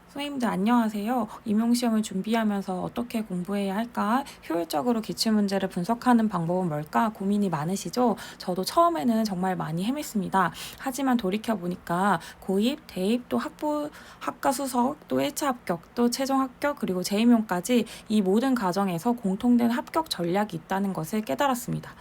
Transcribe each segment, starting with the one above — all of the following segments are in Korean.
선생님들 안녕하세요. 임용시험을 준비하면서 어떻게 공부해야 할까? 효율적으로 기출문제를 분석하는 방법은 뭘까? 고민이 많으시죠? 저도 처음에는 정말 많이 헤맸습니다. 하지만 돌이켜보니까 고입, 대입, 또 학과 수석, 또 1차 합격, 또 최종 합격, 그리고 재임용까지 이 모든 과정에서 공통된 합격 전략이 있다는 것을 깨달았습니다.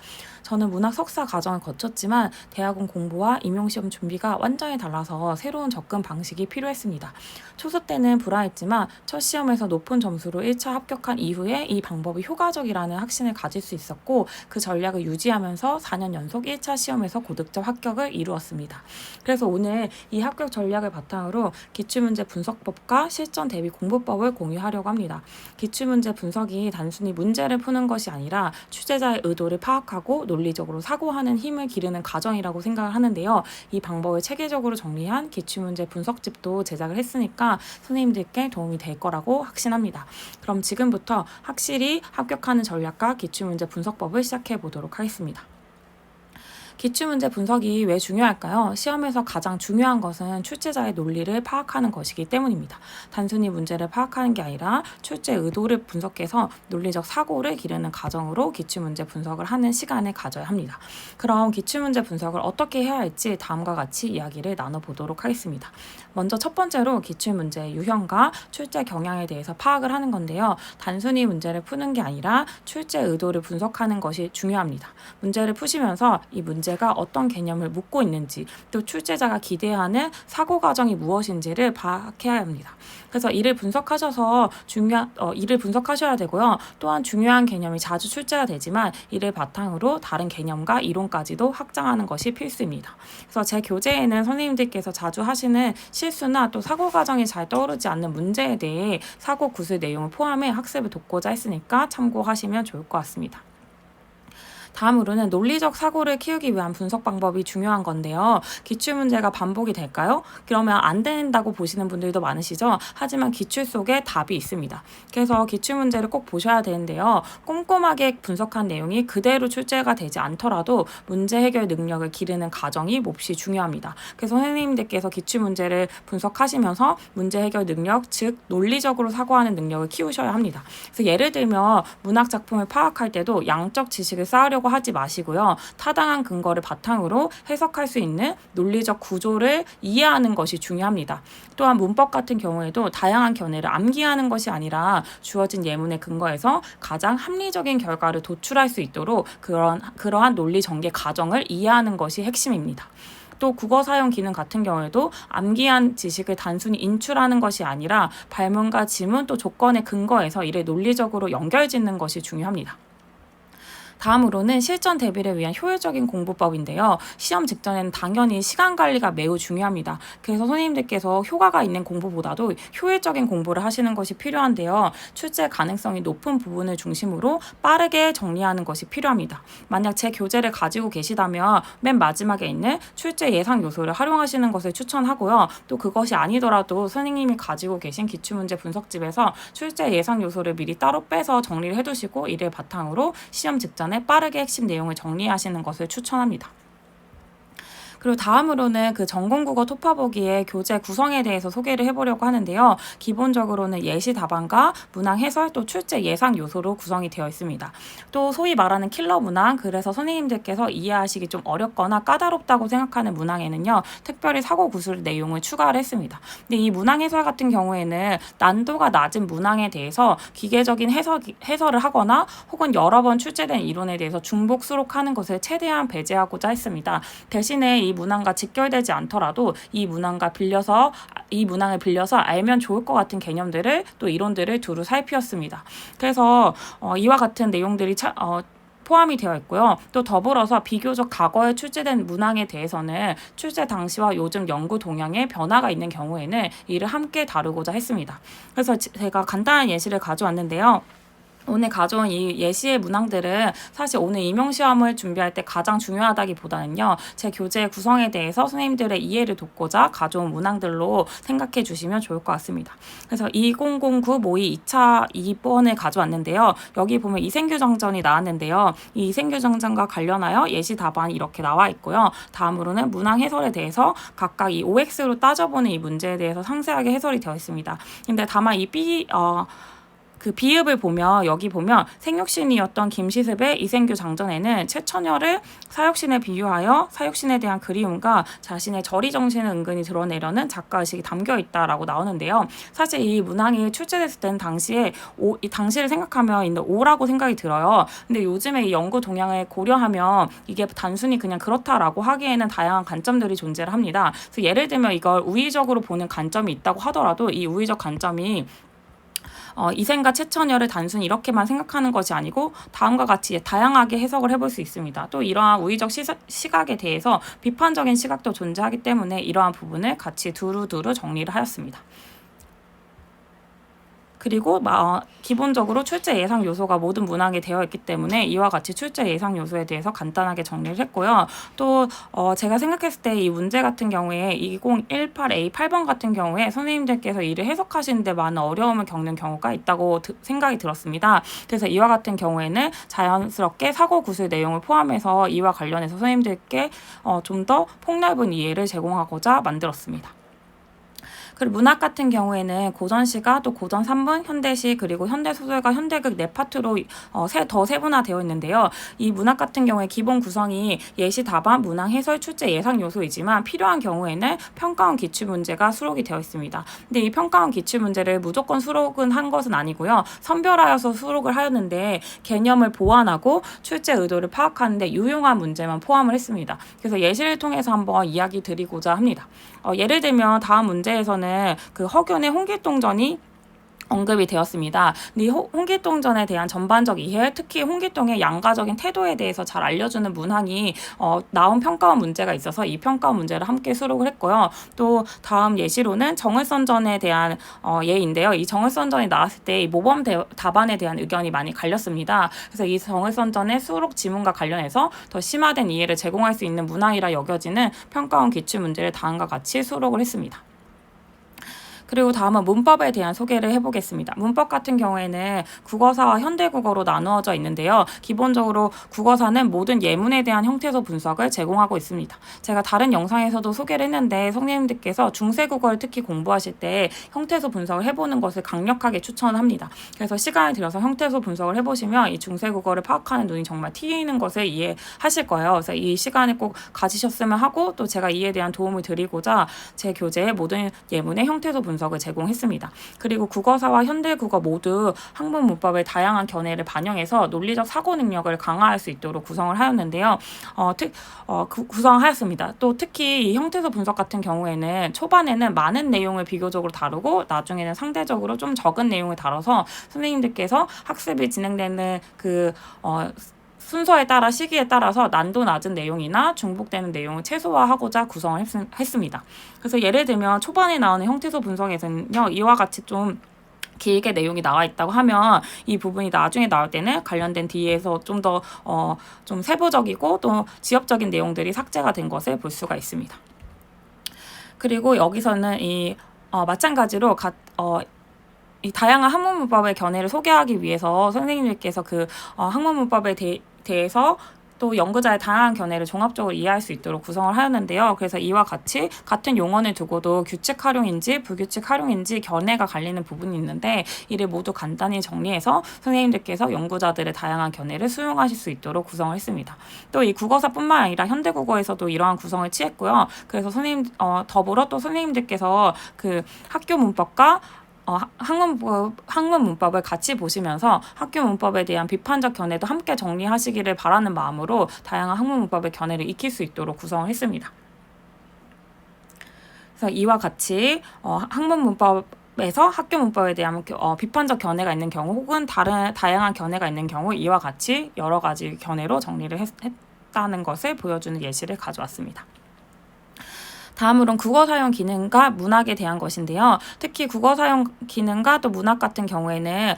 저는 문학 석사 과정을 거쳤지만 대학원 공부와 임용시험 준비가 완전히 달라서 새로운 접근 방식이 필요했습니다. 초수 때는 불안했지만 첫 시험에서 높은 점수로 1차 합격한 이후에 이 방법이 효과적이라는 확신을 가질 수 있었고 그 전략을 유지하면서 4년 연속 1차 시험에서 고득점 합격을 이루었습니다. 그래서 오늘 이 합격 전략을 바탕으로 기출문제 분석법과 실전 대비 공부법을 공유하려고 합니다. 기출문제 분석이 단순히 문제를 푸는 것이 아니라 출제자의 의도를 파악하고 논리적으로 사고하는 힘을 기르는 과정이라고 생각을 하는데요. 이 방법을 체계적으로 정리한 기출문제 분석집도 제작을 했으니까 선생님들께 도움이 될 거라고 확신합니다. 그럼 지금부터 확실히 합격하는 전략과 기출문제 분석법을 시작해 보도록 하겠습니다. 기출문제 분석이 왜 중요할까요? 시험에서 가장 중요한 것은 출제자의 논리를 파악하는 것이기 때문입니다. 단순히 문제를 파악하는 게 아니라 출제 의도를 분석해서 논리적 사고를 기르는 과정으로 기출문제 분석을 하는 시간을 가져야 합니다. 그럼 기출문제 분석을 어떻게 해야 할지 다음과 같이 이야기를 나눠보도록 하겠습니다. 먼저 첫 번째로 기출문제의 유형과 출제 경향에 대해서 파악을 하는 건데요. 단순히 문제를 푸는 게 아니라 출제 의도를 분석하는 것이 중요합니다. 문제를 푸시면서 이 문제가 어떤 개념을 묻고 있는지 또 출제자가 기대하는 사고 과정이 무엇인지를 파악해야 합니다. 그래서 이를 분석하셔야 되고요. 또한 중요한 개념이 자주 출제가 되지만 이를 바탕으로 다른 개념과 이론까지도 확장하는 것이 필수입니다. 그래서 제 교재에는 선생님들께서 자주 하시는 실수나 또 사고 과정이 잘 떠오르지 않는 문제에 대해 사고 구술 내용을 포함해 학습을 돕고자 했으니까 참고하시면 좋을 것 같습니다. 다음으로는 논리적 사고를 키우기 위한 분석 방법이 중요한 건데요. 기출문제가 반복이 될까요? 그러면 안 된다고 보시는 분들도 많으시죠? 하지만 기출 속에 답이 있습니다. 그래서 기출문제를 꼭 보셔야 되는데요. 꼼꼼하게 분석한 내용이 그대로 출제가 되지 않더라도 문제 해결 능력을 기르는 과정이 몹시 중요합니다. 그래서 선생님들께서 기출문제를 분석하시면서 문제 해결 능력, 즉 논리적으로 사고하는 능력을 키우셔야 합니다. 그래서 예를 들면 문학 작품을 파악할 때도 양적 지식을 쌓으려고 하지 마시고요. 타당한 근거를 바탕으로 해석할 수 있는 논리적 구조를 이해하는 것이 중요합니다. 또한 문법 같은 경우에도 다양한 견해를 암기하는 것이 아니라 주어진 예문의 근거에서 가장 합리적인 결과를 도출할 수 있도록 그러한 논리 전개 과정을 이해하는 것이 핵심입니다. 또 국어 사용 기능 같은 경우에도 암기한 지식을 단순히 인출하는 것이 아니라 발문과 지문 또 조건의 근거에서 이를 논리적으로 연결짓는 것이 중요합니다. 다음으로는 실전 대비를 위한 효율적인 공부법인데요. 시험 직전에는 당연히 시간 관리가 매우 중요합니다. 그래서 선생님들께서 효과가 있는 공부보다도 효율적인 공부를 하시는 것이 필요한데요. 출제 가능성이 높은 부분을 중심으로 빠르게 정리하는 것이 필요합니다. 만약 제 교재를 가지고 계시다면 맨 마지막에 있는 출제 예상 요소를 활용하시는 것을 추천하고요. 또 그것이 아니더라도 선생님이 가지고 계신 기출문제 분석집에서 출제 예상 요소를 미리 따로 빼서 정리를 해두시고 이를 바탕으로 시험 직전에 빠르게 핵심 내용을 정리하시는 것을 추천합니다. 그리고 다음으로는 그 전공국어 토파보기의 교재 구성에 대해서 소개를 해보려고 하는데요. 기본적으로는 예시 답안과 문항 해설 또 출제 예상 요소로 구성이 되어 있습니다. 또 소위 말하는 킬러 문항, 그래서 선생님들께서 이해하시기 좀 어렵거나 까다롭다고 생각하는 문항에는요. 특별히 사고 구술 내용을 추가를 했습니다. 근데 이 문항 해설 같은 경우에는 난도가 낮은 문항에 대해서 기계적인 해설을 하거나 혹은 여러 번 출제된 이론에 대해서 중복 수록하는 것을 최대한 배제하고자 했습니다. 대신에 이 문항과 직결되지 않더라도 이 문항을 빌려서 알면 좋을 것 같은 개념들을 또 이론들을 두루 살피었습니다. 그래서 이와 같은 내용들이 포함이 되어 있고요. 또 더불어서 비교적 과거에 출제된 문항에 대해서는 출제 당시와 요즘 연구 동향에 변화가 있는 경우에는 이를 함께 다루고자 했습니다. 그래서 제가 간단한 예시를 가져왔는데요. 오늘 가져온 이 예시의 문항들은 사실 오늘 임용시험을 준비할 때 가장 중요하다기보다는요. 제 교재 구성에 대해서 선생님들의 이해를 돕고자 가져온 문항들로 생각해 주시면 좋을 것 같습니다. 그래서 2009 모의 2차 2번을 가져왔는데요. 여기 보면 이생규정전이 나왔는데요. 이 이생규정전과 관련하여 예시 답안이 이렇게 나와 있고요. 다음으로는 문항 해설에 대해서 각각 이 OX로 따져보는 이 문제에 대해서 상세하게 해설이 되어 있습니다. 근데 다만 이 그 비읍을 보면 여기 보면 생육신이었던 김시습의 이생규 장전에는 최처녀를 사육신에 비유하여 사육신에 대한 그리움과 자신의 절이 정신을 은근히 드러내려는 작가의식이 담겨 있다라고 나오는데요. 사실 이 문항이 출제됐을 때는 당시에 이 당시를 생각하면 있는 오라고 생각이 들어요. 근데 요즘에 이 연구 동향을 고려하면 이게 단순히 그냥 그렇다라고 하기에는 다양한 관점들이 존재를 합니다. 그래서 예를 들면 이걸 우의적으로 보는 관점이 있다고 하더라도 이 우의적 관점이 이생과 최처녀를 단순히 이렇게만 생각하는 것이 아니고 다음과 같이 다양하게 해석을 해볼 수 있습니다. 또 이러한 우의적 시각에 대해서 비판적인 시각도 존재하기 때문에 이러한 부분을 같이 두루두루 정리를 하였습니다. 그리고 기본적으로 출제 예상 요소가 모든 문항에 되어 있기 때문에 이와 같이 출제 예상 요소에 대해서 간단하게 정리를 했고요. 또 제가 생각했을 때 이 문제 같은 경우에 2018A 8번 같은 경우에 선생님들께서 이를 해석하시는데 많은 어려움을 겪는 경우가 있다고 생각이 들었습니다. 그래서 이와 같은 경우에는 자연스럽게 사고 구술 내용을 포함해서 이와 관련해서 선생님들께 좀 더 폭넓은 이해를 제공하고자 만들었습니다. 그리고 문학 같은 경우에는 고전시가 또 고전 3분, 현대시 그리고 현대소설과 현대극 네 파트로 더 세분화되어 있는데요. 이 문학 같은 경우에 기본 구성이 예시 답안, 문항 해설, 출제 예상 요소이지만 필요한 경우에는 평가원 기출문제가 수록이 되어 있습니다. 근데 이 평가원 기출문제를 무조건 수록은 한 것은 아니고요. 선별하여서 수록을 하였는데 개념을 보완하고 출제 의도를 파악하는데 유용한 문제만 포함을 했습니다. 그래서 예시를 통해서 한번 이야기 드리고자 합니다. 예를 들면 다음 문제에서는 그 허균의 홍길동전이 언급이 되었습니다. 근데 이 홍길동전에 대한 전반적 이해, 특히 홍길동의 양가적인 태도에 대해서 잘 알려주는 문항이 나온 평가원 문제가 있어서 이 평가원 문제를 함께 수록을 했고요. 또 다음 예시로는 정을선전에 대한 예인데요. 이 정을선전이 나왔을 때 이 모범 답안에 대한 의견이 많이 갈렸습니다. 그래서 이 정을선전의 수록 지문과 관련해서 더 심화된 이해를 제공할 수 있는 문항이라 여겨지는 평가원 기출 문제를 다음과 같이 수록을 했습니다. 그리고 다음은 문법에 대한 소개를 해보겠습니다. 문법 같은 경우에는 국어사와 현대국어로 나누어져 있는데요. 기본적으로 국어사는 모든 예문에 대한 형태소 분석을 제공하고 있습니다. 제가 다른 영상에서도 소개를 했는데 선생님들께서 중세국어를 특히 공부하실 때 형태소 분석을 해보는 것을 강력하게 추천합니다. 그래서 시간을 들여서 형태소 분석을 해보시면 이 중세국어를 파악하는 눈이 정말 튀는 것을 이해하실 거예요. 그래서 이 시간을 꼭 가지셨으면 하고 또 제가 이에 대한 도움을 드리고자 제 교재에 모든 예문의 형태소 분석을 제공했습니다. 그리고 국어사와 현대국어 모두 학문 문법의 다양한 견해를 반영해서 논리적 사고 능력을 강화할 수 있도록 구성을 하였는데요. 구성하였습니다. 또 특히 이 형태소 분석 같은 경우에는 초반에는 많은 내용을 비교적으로 다루고 나중에는 상대적으로 좀 적은 내용을 다뤄서 선생님들께서 학습이 진행되는 순서에 따라 시기에 따라서 난도 낮은 내용이나 중복되는 내용을 최소화하고자 구성을 했습니다. 그래서 예를 들면 초반에 나오는 형태소 분석에서는요. 이와 같이 좀 길게 내용이 나와 있다고 하면 이 부분이 나중에 나올 때는 관련된 뒤에서 좀 더 좀 세부적이고 또 지엽적인 내용들이 삭제가 된 것을 볼 수가 있습니다. 그리고 여기서는 마찬가지로 이 다양한 학문문법의 견해를 소개하기 위해서 선생님들께서 학문문법에 대해서 또 연구자의 다양한 견해를 종합적으로 이해할 수 있도록 구성을 하였는데요. 그래서 이와 같이 같은 용언을 두고도 규칙 활용인지 불규칙 활용인지 견해가 갈리는 부분이 있는데 이를 모두 간단히 정리해서 선생님들께서 연구자들의 다양한 견해를 수용하실 수 있도록 구성을 했습니다. 또 이 국어사뿐만 아니라 현대국어에서도 이러한 구성을 취했고요. 그래서 더불어 또 선생님들께서 학교 문법과 학문 문법을 같이 보시면서 학교 문법에 대한 비판적 견해도 함께 정리하시기를 바라는 마음으로 다양한 학문 문법의 견해를 익힐 수 있도록 구성을 했습니다. 그래서 이와 같이 학문 문법에서 학교 문법에 대한 비판적 견해가 있는 경우 혹은 다양한 견해가 있는 경우 이와 같이 여러 가지 견해로 정리를 했다는 것을 보여주는 예시를 가져왔습니다. 다음으로는 국어 사용 기능과 문학에 대한 것인데요. 특히 국어 사용 기능과 또 문학 같은 경우에는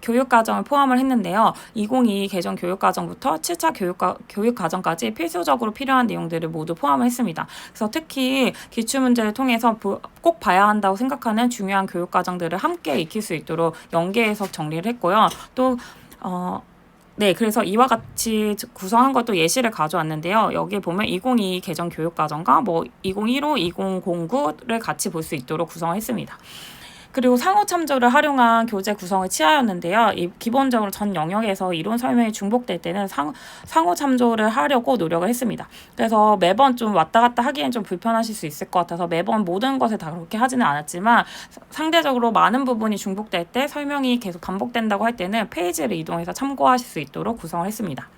교육과정을 포함을 했는데요. 2022 개정 교육과정부터 7차 교육과정까지 필수적으로 필요한 내용들을 모두 포함을 했습니다. 그래서 특히 기출문제를 통해서 꼭 봐야 한다고 생각하는 중요한 교육과정들을 함께 익힐 수 있도록 연계해서 정리를 했고요. 또 네, 그래서 이와 같이 구성한 것도 예시를 가져왔는데요. 여기에 보면 2022 개정 교육과정과 2015, 2009를 같이 볼 수 있도록 구성을 했습니다. 그리고 상호 참조를 활용한 교재 구성을 취하였는데요. 기본적으로 전 영역에서 이론 설명이 중복될 때는 상호 참조를 하려고 노력을 했습니다. 그래서 매번 좀 왔다 갔다 하기엔 좀 불편하실 수 있을 것 같아서 매번 모든 것을 다 그렇게 하지는 않았지만 상대적으로 많은 부분이 중복될 때 설명이 계속 반복된다고 할 때는 페이지를 이동해서 참고하실 수 있도록 구성을 했습니다.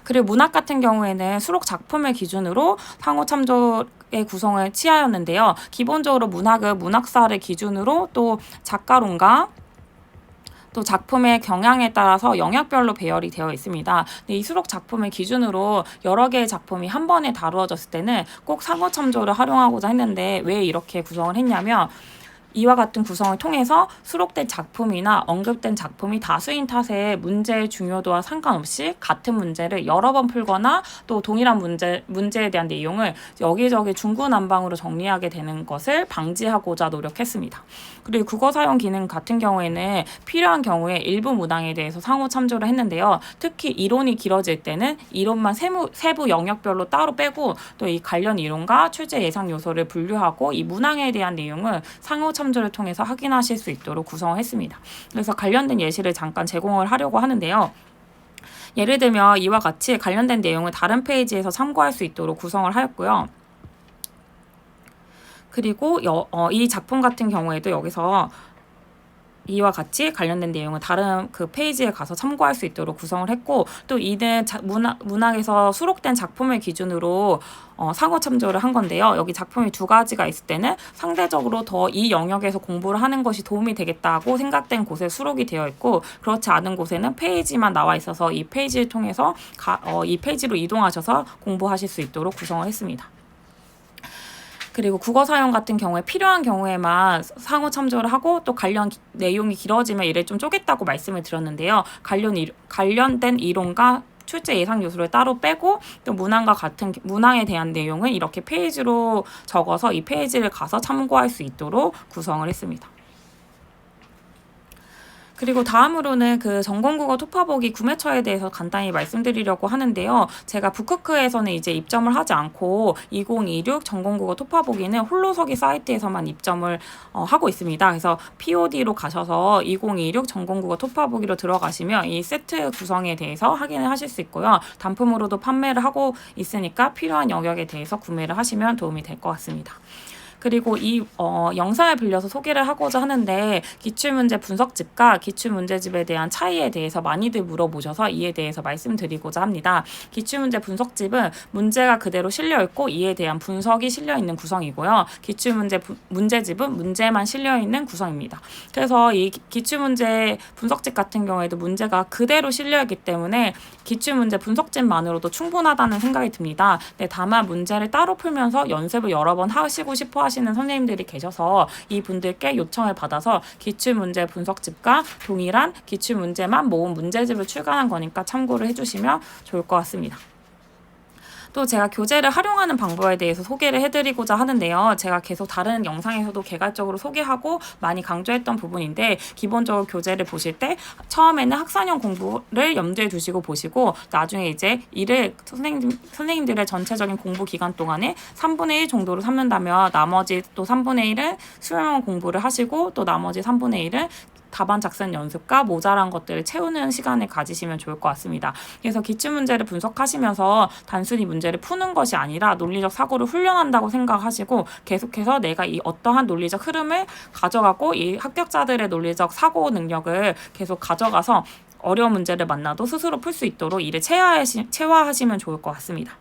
그리고 문학 같은 경우에는 수록 작품을 기준으로 상호 참조의 구성을 취하였는데요. 기본적으로 문학은 문학사를 기준으로 또 작가론과 또 작품의 경향에 따라서 영역별로 배열이 되어 있습니다. 이 수록 작품을 기준으로 여러 개의 작품이 한 번에 다루어졌을 때는 꼭 상호 참조를 활용하고자 했는데 왜 이렇게 구성을 했냐면 이와 같은 구성을 통해서 수록된 작품이나 언급된 작품이 다수인 탓에 문제의 중요도와 상관없이 같은 문제를 여러 번 풀거나 또 동일한 문제에 대한 내용을 여기저기 중구난방으로 정리하게 되는 것을 방지하고자 노력했습니다. 그리고 국어 사용 기능 같은 경우에는 필요한 경우에 일부 문항에 대해서 상호 참조를 했는데요. 특히 이론이 길어질 때는 이론만 세부 영역별로 따로 빼고 또 이 관련 이론과 출제 예상 요소를 분류하고 이 문항에 대한 내용을 상호 참조를 통해서 확인하실 수 있도록 구성을 했습니다. 그래서 관련된 예시를 잠깐 제공을 하려고 하는데요. 예를 들면 이와 같이 관련된 내용을 다른 페이지에서 참고할 수 있도록 구성을 하였고요. 그리고 이 작품 같은 경우에도 여기서 이와 같이 관련된 내용을 다른 그 페이지에 가서 참고할 수 있도록 구성을 했고 또 이는 문학에서 수록된 작품을 기준으로 상호 참조를 한 건데요. 여기 작품이 두 가지가 있을 때는 상대적으로 더 이 영역에서 공부를 하는 것이 도움이 되겠다고 생각된 곳에 수록이 되어 있고 그렇지 않은 곳에는 페이지만 나와 있어서 이 페이지를 통해서 이 페이지로 이동하셔서 공부하실 수 있도록 구성을 했습니다. 그리고 국어 사용 같은 경우에 필요한 경우에만 상호 참조를 하고 또 관련 내용이 길어지면 이를 좀 쪼갰다고 말씀을 드렸는데요. 관련된 이론과 출제 예상 요소를 따로 빼고 또 문항에 대한 내용은 이렇게 페이지로 적어서 이 페이지를 가서 참고할 수 있도록 구성을 했습니다. 그리고 다음으로는 그 전공국어 토파보기 구매처에 대해서 간단히 말씀드리려고 하는데요. 제가 북크크에서는 이제 입점을 하지 않고 2026 전공국어 토파보기는 홀로서기 사이트에서만 입점을 하고 있습니다. 그래서 POD로 가셔서 2026 전공국어 토파보기로 들어가시면 이 세트 구성에 대해서 확인을 하실 수 있고요. 단품으로도 판매를 하고 있으니까 필요한 영역에 대해서 구매를 하시면 도움이 될 것 같습니다. 그리고 이 영상을 빌려서 소개를 하고자 하는데 기출문제 분석집과 기출문제집에 대한 차이에 대해서 많이들 물어보셔서 이에 대해서 말씀드리고자 합니다. 기출문제 분석집은 문제가 그대로 실려있고 이에 대한 분석이 실려있는 구성이고요. 문제집은 문제만 실려있는 구성입니다. 그래서 이 기출문제 분석집 같은 경우에도 문제가 그대로 실려있기 때문에 기출문제 분석집만으로도 충분하다는 생각이 듭니다. 다만 문제를 따로 풀면서 연습을 여러 번 하시고 싶어 하시는 선생님들이 계셔서 이분들께 요청을 받아서 기출문제 분석집과 동일한 기출문제만 모은 문제집을 출간한 거니까 참고를 해주시면 좋을 것 같습니다. 또 제가 교재를 활용하는 방법에 대해서 소개를 해드리고자 하는데요. 제가 계속 다른 영상에서도 개괄적으로 소개하고 많이 강조했던 부분인데 기본적으로 교재를 보실 때 처음에는 학산형 공부를 염두에 두시고 보시고 나중에 이제 이를 선생님들의 전체적인 공부 기간 동안에 3분의 1 정도로 삼는다면 나머지 또 3분의 1은 수영 공부를 하시고 또 나머지 3분의 1은 답안 작성 연습과 모자란 것들을 채우는 시간을 가지시면 좋을 것 같습니다. 그래서 기출문제를 분석하시면서 단순히 문제를 푸는 것이 아니라 논리적 사고를 훈련한다고 생각하시고 계속해서 내가 이 어떠한 논리적 흐름을 가져가고 이 합격자들의 논리적 사고 능력을 계속 가져가서 어려운 문제를 만나도 스스로 풀 수 있도록 이를 체화하시면 좋을 것 같습니다.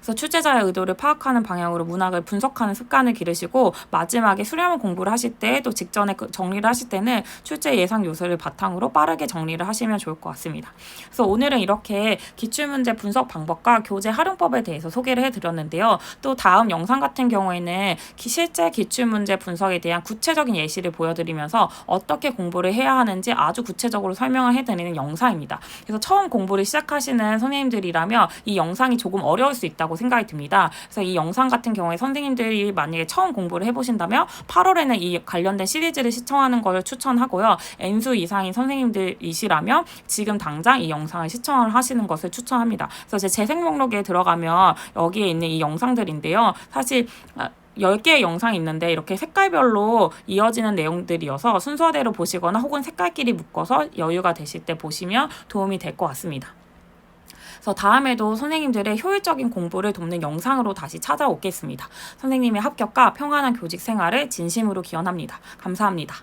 그래서 출제자의 의도를 파악하는 방향으로 문학을 분석하는 습관을 기르시고 마지막에 수료문 공부를 하실 때 또 직전에 정리를 하실 때는 출제 예상 요소를 바탕으로 빠르게 정리를 하시면 좋을 것 같습니다. 그래서 오늘은 이렇게 기출문제 분석 방법과 교재 활용법에 대해서 소개를 해드렸는데요. 또 다음 영상 같은 경우에는 실제 기출문제 분석에 대한 구체적인 예시를 보여드리면서 어떻게 공부를 해야 하는지 아주 구체적으로 설명을 해드리는 영상입니다. 그래서 처음 공부를 시작하시는 선생님들이라면 이 영상이 조금 어려울 수 있다고 생각이 듭니다. 그래서 이 영상 같은 경우에 선생님들이 만약에 처음 공부를 해보신다면 8월에는 이 관련된 시리즈를 시청하는 것을 추천하고요. N수 이상인 선생님들이시라면 지금 당장 이 영상을 시청을 하시는 것을 추천합니다. 그래서 제 재생 목록에 들어가면 여기에 있는 이 영상들인데요. 사실 10개의 영상이 있는데 이렇게 색깔별로 이어지는 내용들이어서 순서대로 보시거나 혹은 색깔끼리 묶어서 여유가 되실 때 보시면 도움이 될 것 같습니다. 그래서 다음에도 선생님들의 효율적인 공부를 돕는 영상으로 다시 찾아오겠습니다. 선생님의 합격과 평안한 교직 생활을 진심으로 기원합니다. 감사합니다.